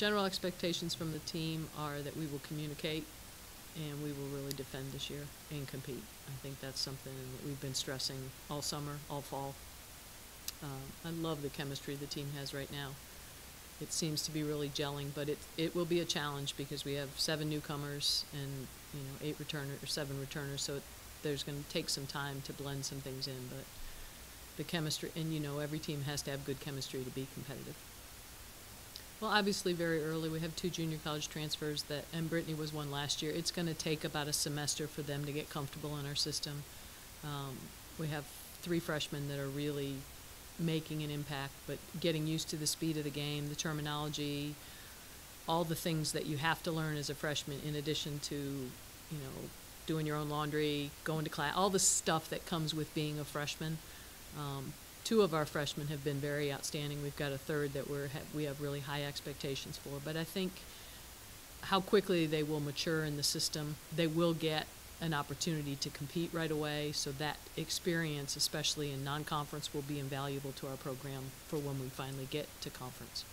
general expectations from the team are that we will communicate and we will really defend this year and compete. I think that's something that we've been stressing all summer, all fall. I love the chemistry the team has right now. It seems to be really gelling, but it will be a challenge because we have 7 newcomers and 8 returners or 7 returners, so there's going to take some time to blend some things in. But the chemistry, and every team has to have good chemistry to be competitive. Well, obviously very early we have 2 junior college transfers and Brittney was one last year. It's going to take about a semester for them to get comfortable in our system. We have 3 freshmen that are really making an impact, but getting used to the speed of the game, the terminology, all the things that you have to learn as a freshman in addition to, doing your own laundry, going to class, all the stuff that comes with being a freshman. 2 of our freshmen have been very outstanding. We've got a third that we have really high expectations for. But I think how quickly they will mature in the system, they will get an opportunity to compete right away, so that experience, especially in non-conference, will be invaluable to our program for when we finally get to conference.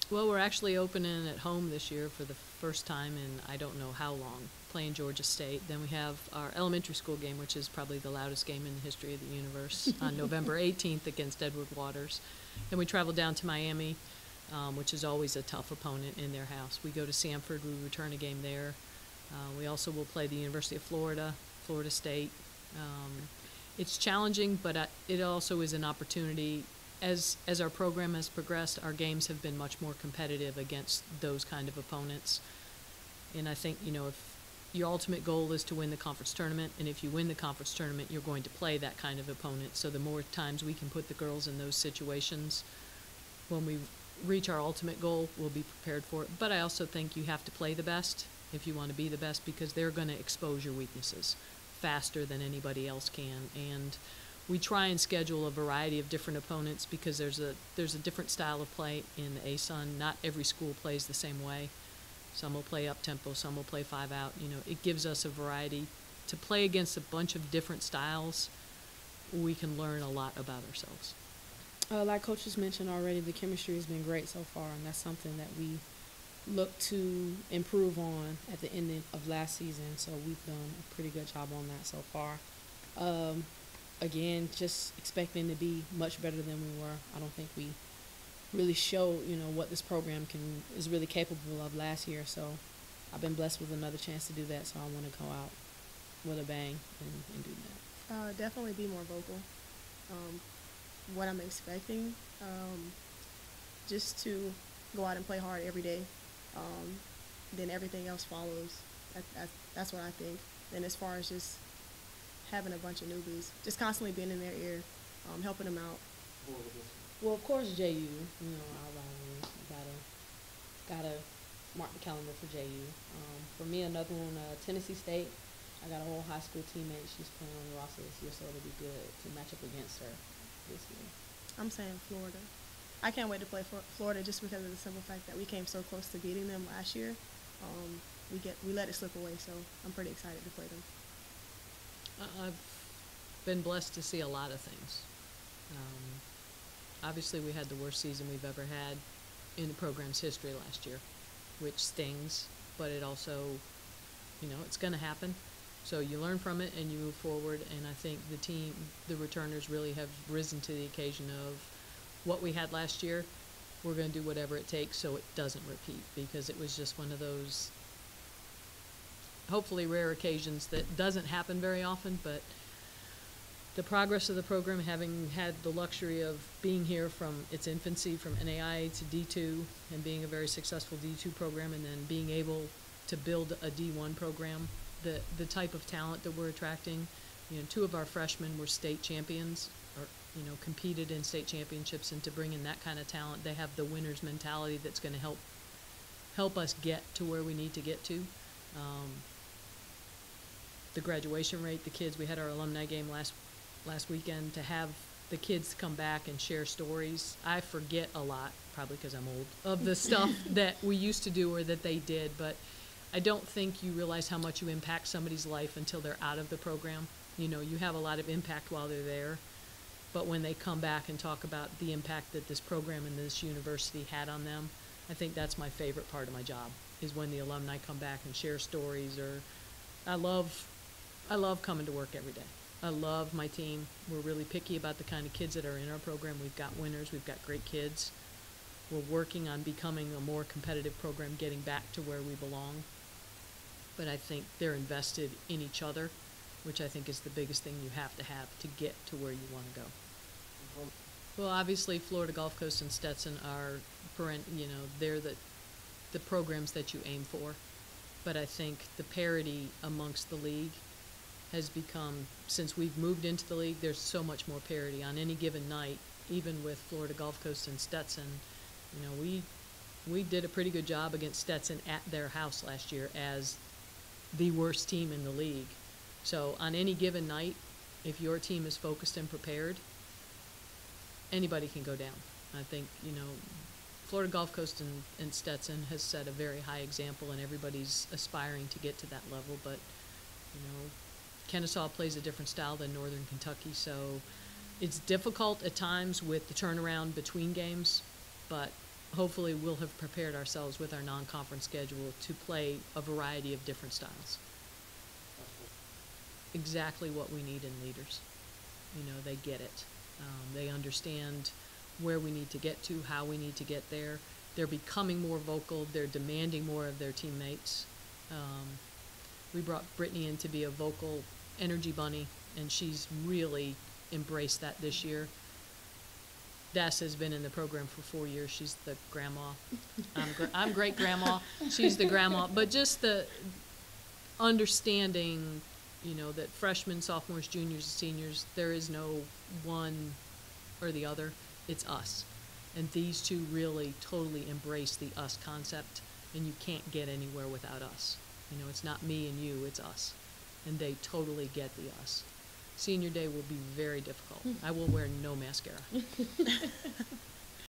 Well, we're actually opening at home this year for the first time in I don't know how long, playing Georgia State. Then we have our elementary school game, which is probably the loudest game in the history of the universe, on November 18th against Edward Waters. Then we travel down to Miami, which is always a tough opponent in their house. We go to Sanford, we return a game there. We also will play the University of Florida, Florida State. It's challenging, but it also is an opportunity. As our program has progressed, our games have been much more competitive against those kind of opponents. And I think, if your ultimate goal is to win the conference tournament, and if you win the conference tournament, you're going to play that kind of opponent. So the more times we can put the girls in those situations, when we reach our ultimate goal, we'll be prepared for it. But I also think you have to play the best if you want to be the best, because they're going to expose your weaknesses faster than anybody else can. And we try and schedule a variety of different opponents because there's a different style of play in the ASUN. Not every school plays the same way. Some will play up-tempo, some will play 5-out. It gives us a variety. To play against a bunch of different styles, we can learn a lot about ourselves. Like Coach has mentioned already, the chemistry has been great so far, and that's something that we look to improve on at the end of last season. So we've done a pretty good job on that so far. Again, just expecting to be much better than we were. I don't think we really showed, what this program is really capable of last year. So I've been blessed with another chance to do that. So I want to go out with a bang and do that. Definitely be more vocal. What I'm expecting, just to go out and play hard every day. Then everything else follows. That's what I think. And as far as just having a bunch of newbies, just constantly being in their ear, helping them out. Well, of course, JU. Our rivalry. Gotta mark the calendar for JU. For me, another one, Tennessee State. I got a whole high school teammate. She's playing on the roster this year, so it'll be good to match up against her this year. I'm saying Florida. I can't wait to play for Florida just because of the simple fact that we came so close to beating them last year. We let it slip away, so I'm pretty excited to play them. I've been blessed to see a lot of things. Obviously, we had the worst season we've ever had in the program's history last year, which stings, but it also, it's going to happen. So you learn from it and you move forward, and I think the returners really have risen to the occasion of what we had last year. We're going to do whatever it takes so it doesn't repeat, because it was just one of those hopefully rare occasions that doesn't happen very often. But the progress of the program, having had the luxury of being here from its infancy, from NAIA to D2, and being a very successful D2 program, and then being able to build a D1 program, the type of talent that we're attracting. 2 of our freshmen were state champions, or competed in state championships, and to bring in that kind of talent, they have the winner's mentality that's going to help us get to where we need to get to. The graduation rate, the kids, we had our alumni game last weekend, to have the kids come back and share stories. I forget a lot, probably because I'm old, of the stuff that we used to do or that they did, but I don't think you realize how much you impact somebody's life until they're out of the program. You have a lot of impact while they're there, but when they come back and talk about the impact that this program and this university had on them, I think that's my favorite part of my job, is when the alumni come back and share stories. Or I love coming to work every day. I love my team. We're really picky about the kind of kids that are in our program. We've got winners. We've got great kids. We're working on becoming a more competitive program, getting back to where we belong. But I think they're invested in each other, which I think is the biggest thing you have to get to where you want to go. Well, obviously, Florida Gulf Coast and Stetson are, they're the programs that you aim for. But I think the parity amongst the league has become, since we've moved into the league, there's so much more parity. On any given night, even with Florida Gulf Coast and Stetson, we did a pretty good job against Stetson at their house last year as the worst team in the league. So on any given night, if your team is focused and prepared, anybody can go down. I think, Florida Gulf Coast and Stetson has set a very high example, and everybody's aspiring to get to that level. But, Kennesaw plays a different style than Northern Kentucky, so it's difficult at times with the turnaround between games, but hopefully we'll have prepared ourselves with our non-conference schedule to play a variety of different styles. Exactly what we need in leaders. They get it. They understand where we need to get to, how we need to get there. They're becoming more vocal. They're demanding more of their teammates. We brought Brittney in to be a vocal energy bunny, and she's really embraced that this year. Des has been in the program for 4 years. She's the grandma. I'm great grandma. She's the grandma. But just the understanding, that freshmen, sophomores, juniors, and seniors, there is no one or the other. It's us. And these two really totally embrace the us concept, and you can't get anywhere without us. It's not me and you, it's us. And they totally get the us. Senior day will be very difficult. I will wear no mascara.